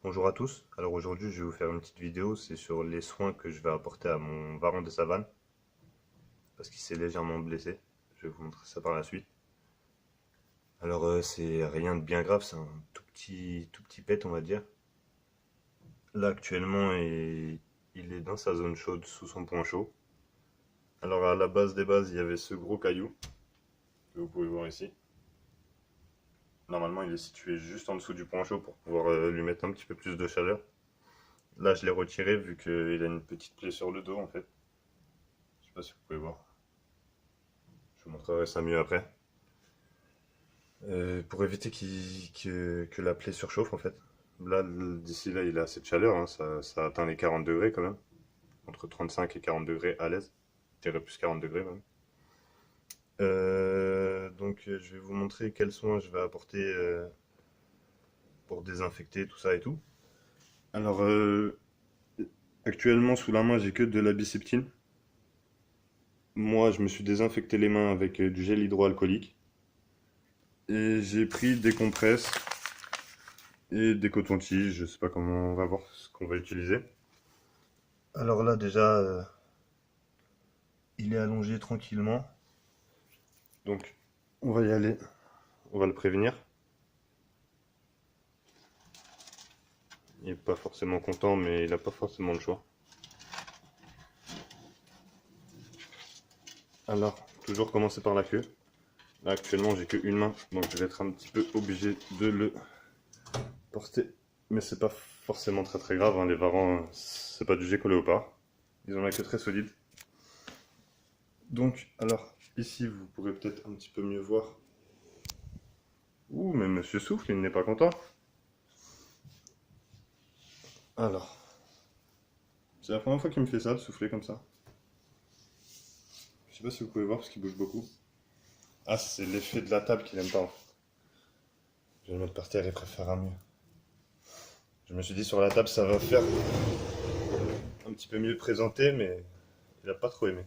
Bonjour à tous. Alors aujourd'hui, je vais vous faire une petite vidéo. C'est sur les soins que je vais apporter à mon varan de savane parce qu'il s'est légèrement blessé. Je vais vous montrer ça par la suite. Alors c'est rien de bien grave, c'est un tout petit pet, on va dire. Là actuellement, il est dans sa zone chaude sous son point chaud. Alors à la base des bases, il y avait ce gros caillou que vous pouvez voir ici. Normalement, il est situé juste en dessous du point chaud pour pouvoir lui mettre un petit peu plus de chaleur. Là, je l'ai retiré vu qu'il a une petite plaie sur le dos en fait. Je sais pas si vous pouvez voir. Je vous montrerai ça mieux après. Pour éviter que la plaie surchauffe en fait. Là, d'ici là, il a assez de chaleur, hein, ça atteint les 40 degrés quand même. Entre 35 et 40 degrés à l'aise. Je dirais plus 40 degrés même. Je vais vous montrer quels soins je vais apporter pour désinfecter tout ça et tout. Alors, actuellement, sous la main, j'ai que de la biceptine. Moi, je me suis désinfecté les mains avec du gel hydroalcoolique. Et j'ai pris des compresses et des cotons-tiges. Je sais pas comment on va voir ce qu'on va utiliser. Alors là, déjà, il est allongé tranquillement. Donc, on va y aller. On va le prévenir. Il n'est pas forcément content, mais il n'a pas forcément le choix. Alors, toujours commencer par la queue. Là, actuellement, j'ai qu'une main, donc je vais être un petit peu obligé de le porter. Mais c'est pas forcément très grave, hein. Les varans, c'est pas du gecko léopard. Ils ont la queue très solide. Donc, alors, ici, vous pourrez peut-être un petit peu mieux voir. Ouh, mais monsieur souffle, il n'est pas content. Alors, c'est la première fois qu'il me fait ça, de souffler comme ça. Je sais pas si vous pouvez voir parce qu'il bouge beaucoup. Ah, c'est l'effet de la table qu'il aime pas, en fait. Je vais le mettre par terre, il préférera mieux. Je me suis dit sur la table, ça va faire un petit peu mieux présenté, mais il a pas trop aimé.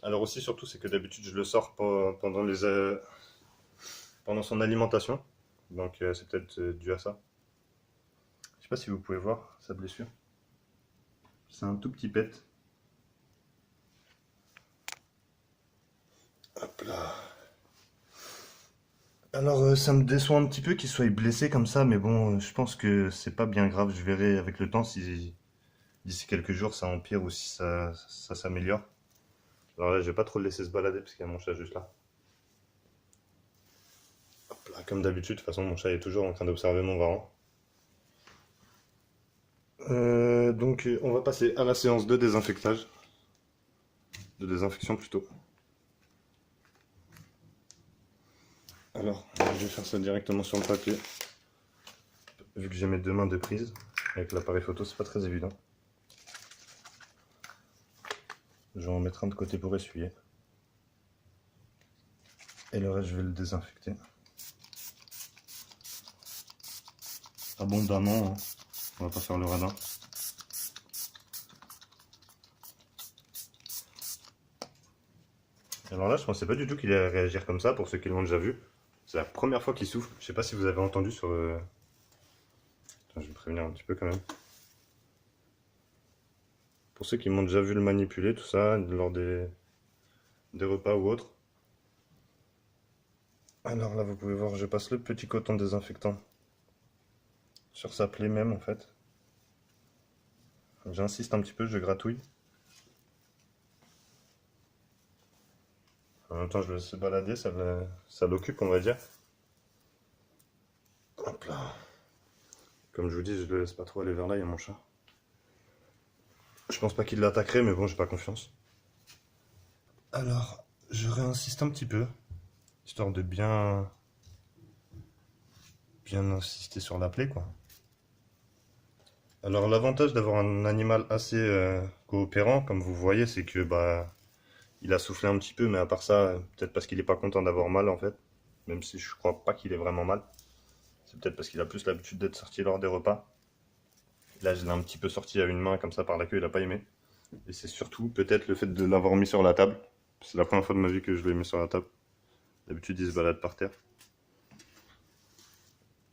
Alors aussi, surtout, c'est que d'habitude, je le sors pendant son alimentation. Donc, c'est peut-être dû à ça. Je sais pas si vous pouvez voir sa blessure. C'est un tout petit pet. Hop là. Alors, ça me déçoit un petit peu qu'il soit blessé comme ça, mais bon, je pense que c'est pas bien grave. Je verrai avec le temps si d'ici quelques jours ça empire ou si ça s'améliore. Alors là, je vais pas trop le laisser se balader parce qu'il y a mon chat juste là. Hop là, comme d'habitude, de toute façon, mon chat est toujours en train d'observer mon varan. On va passer à la séance de désinfectage. De désinfection plutôt. Alors, je vais faire ça directement sur le papier. Vu que j'ai mes deux mains de prise, avec l'appareil photo, c'est pas très évident. Je vais en mettre un de côté pour essuyer. Et le reste, je vais le désinfecter. Abondamment, hein. On va pas faire le radin. Alors là, je pensais pas du tout qu'il allait réagir comme ça, pour ceux qui l'ont déjà vu. C'est la première fois qu'il souffle. Je sais pas si vous avez entendu sur le... Attends, je vais me prévenir un petit peu quand même. Pour ceux qui m'ont déjà vu le manipuler, tout ça, lors des repas ou autres. Alors là, vous pouvez voir, je passe le petit coton désinfectant sur sa plaie même, en fait. J'insiste un petit peu, je gratouille. En même temps, je le laisse se balader, ça l'occupe, on va dire. Hop là. Comme je vous dis, je le laisse pas trop aller vers là, il y a mon chat. Je pense pas qu'il l'attaquerait, mais bon, j'ai pas confiance. Alors, je réinsiste un petit peu, histoire de bien insister sur la plaie, quoi. Alors, l'avantage d'avoir un animal assez coopérant, comme vous voyez, c'est que bah il a soufflé un petit peu, mais à part ça, peut-être parce qu'il est pas content d'avoir mal en fait, même si je crois pas qu'il ait vraiment mal. C'est peut-être parce qu'il a plus l'habitude d'être sorti lors des repas. Là, je l'ai un petit peu sorti à une main comme ça par la queue, il a pas aimé. Et c'est surtout peut-être le fait de l'avoir mis sur la table. C'est la première fois de ma vie que je l'ai mis sur la table. D'habitude, il se balade par terre.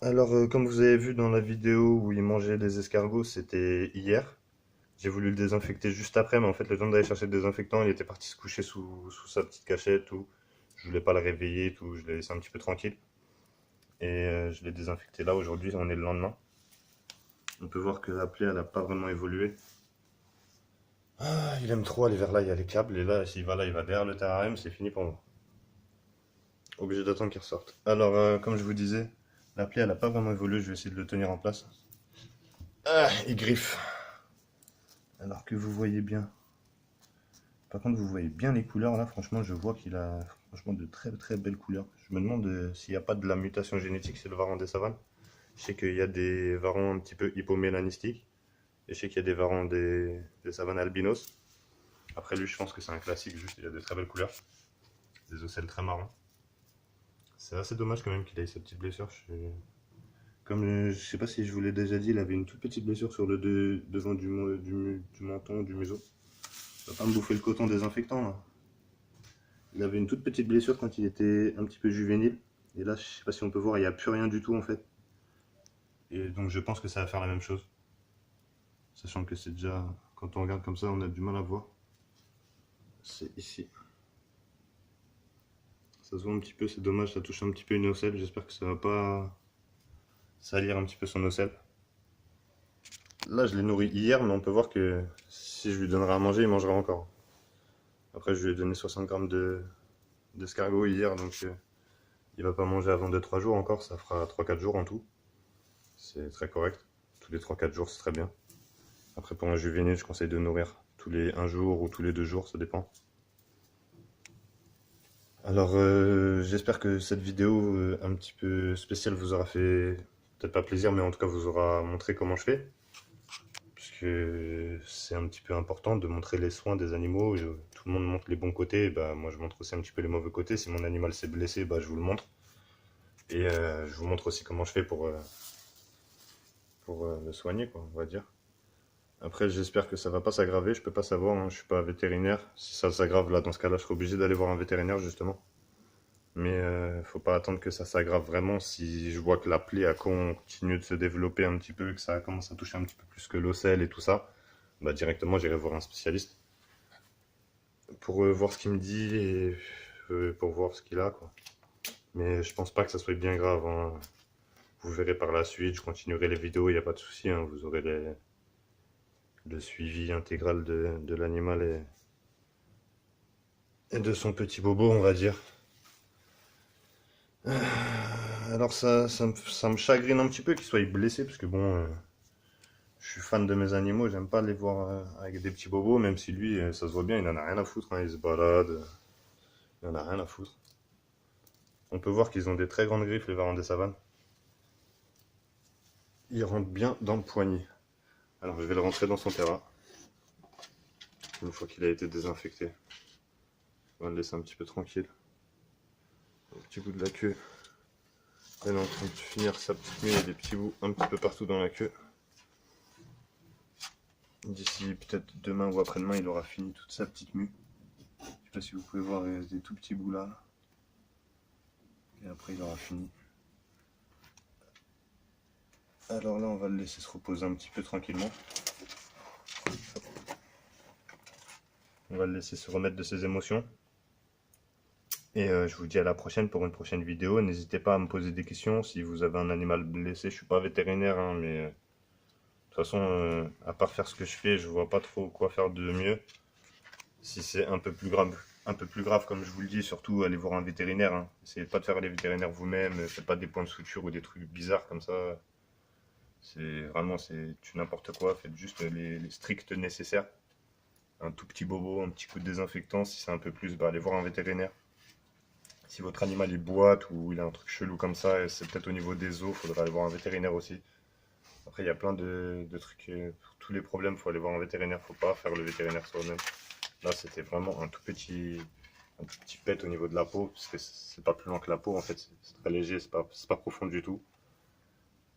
Alors, comme vous avez vu dans la vidéo où il mangeait des escargots, c'était hier. J'ai voulu le désinfecter juste après, mais en fait, le temps d'aller chercher le désinfectant, il était parti se coucher sous sa petite cachette, tout. Je voulais pas le réveiller, tout. Je l'ai laissé un petit peu tranquille. Et je l'ai désinfecté là. Aujourd'hui, on est le lendemain. On peut voir que la plaie, elle a pas vraiment évolué. Ah, il aime trop aller vers là, il y a les câbles. Et là, s'il va là, il va derrière le terrarium, c'est fini pour moi. Obligé d'attendre qu'il ressorte. Alors, comme je vous disais, la plaie, elle a pas vraiment évolué. Je vais essayer de le tenir en place. Ah, il griffe. Alors que vous voyez bien. Par contre, vous voyez bien les couleurs là. Franchement, je vois qu'il a franchement de très très belles couleurs. Je me demande s'il n'y a pas de la mutation génétique chez le varan des savanes. Je sais qu'il y a des varans un petit peu hypomélanistiques. Et je sais qu'il y a des varans des savanes albinos. Après lui, je pense que c'est un classique, juste il a de très belles couleurs. Des ocelles très marrons. C'est assez dommage quand même qu'il ait cette petite blessure. Comme je sais pas si je vous l'ai déjà dit, il avait une toute petite blessure sur le devant du menton, du museau. Ça va pas me bouffer le coton désinfectant là. Il avait une toute petite blessure quand il était un petit peu juvénile. Et là, je sais pas si on peut voir, il n'y a plus rien du tout en fait. Et donc je pense que ça va faire la même chose. Sachant que c'est déjà, quand on regarde comme ça, on a du mal à voir. C'est ici. Ça se voit un petit peu, c'est dommage, ça touche un petit peu une ocelle. J'espère que ça va pas salir un petit peu son ocelle. Là, je l'ai nourri hier, mais on peut voir que si je lui donnerai à manger, il mangera encore. Après, je lui ai donné 60 grammes d'escargot hier, donc il va pas manger avant 2-3 jours encore. Ça fera 3-4 jours en tout. C'est très correct. Tous les 3-4 jours, c'est très bien. Après, pour un juvénile, je conseille de nourrir tous les 1 jour ou tous les 2 jours, ça dépend. Alors, j'espère que cette vidéo un petit peu spéciale vous aura fait, peut-être pas plaisir, mais en tout cas vous aura montré comment je fais. Puisque c'est un petit peu important de montrer les soins des animaux. Tout le monde montre les bons côtés, bah, moi je montre aussi un petit peu les mauvais côtés. Si mon animal s'est blessé, bah, je vous le montre. Et je vous montre aussi comment je fais pour le soigner, quoi, on va dire. Après, j'espère que ça va pas s'aggraver, je peux pas savoir, hein, je suis pas vétérinaire. Si ça s'aggrave, là, dans ce cas-là, je serai obligé d'aller voir un vétérinaire, justement. Mais faut pas attendre que ça s'aggrave vraiment. Si je vois que la plaie a continué de se développer un petit peu, que ça commence à toucher un petit peu plus que l'ocelle et tout ça, bah directement j'irai voir un spécialiste pour voir ce qu'il me dit et pour voir ce qu'il a, quoi. Mais je pense pas que ça soit bien grave, hein. Vous verrez par la suite, je continuerai les vidéos, il n'y a pas de souci, hein. Vous aurez le suivi intégral de l'animal et de son petit bobo, on va dire. Alors ça me chagrine un petit peu qu'il soit blessé, parce que bon, je suis fan de mes animaux, j'aime pas les voir avec des petits bobos, même si lui, ça se voit bien, il en a rien à foutre, hein, il se balade, il en a rien à foutre. On peut voir qu'ils ont des très grandes griffes, les varans des savanes. Il rentre bien dans le poignet. Alors je vais le rentrer dans son terrain, une fois qu'il a été désinfecté. On va le laisser un petit peu tranquille. Un petit bout de la queue. Elle est en train de finir sa petite mue, il y a des petits bouts un petit peu partout dans la queue. D'ici peut-être demain ou après-demain, il aura fini toute sa petite mue. Je sais pas si vous pouvez voir, il reste des tout petits bouts là. Et après, il aura fini. Alors là, on va le laisser se reposer un petit peu tranquillement. On va le laisser se remettre de ses émotions. Et je vous dis à la prochaine pour une prochaine vidéo. N'hésitez pas à me poser des questions si vous avez un animal blessé. Je suis pas vétérinaire, hein, mais de toute façon, à part faire ce que je fais, je vois pas trop quoi faire de mieux. Si c'est un peu plus grave comme je vous le dis, surtout allez voir un vétérinaire, hein. Essayez pas de faire les vétérinaires vous-même, faites pas des points de suture ou des trucs bizarres comme ça. C'est vraiment c'est n'importe quoi, faites juste les stricts nécessaires. Un tout petit bobo, un petit coup de désinfectant, si c'est un peu plus, bah allez voir un vétérinaire. Si votre animal il boite ou il a un truc chelou comme ça, c'est peut-être au niveau des os, il faudra aller voir un vétérinaire aussi. Après, il y a plein de trucs, pour tous les problèmes, il faut aller voir un vétérinaire, faut pas faire le vétérinaire soi-même. Là, c'était vraiment un tout petit pet au niveau de la peau, parce que c'est pas plus loin que la peau, en fait, c'est très léger, c'est pas profond du tout.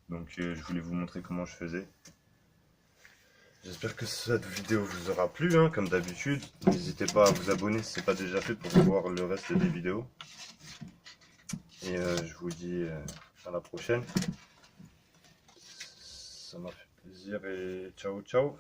Donc, je voulais vous montrer comment je faisais. J'espère que cette vidéo vous aura plu, hein, comme d'habitude. N'hésitez pas à vous abonner si ce n'est pas déjà fait pour voir le reste des vidéos. Et je vous dis à la prochaine. Ça m'a fait plaisir et ciao ciao.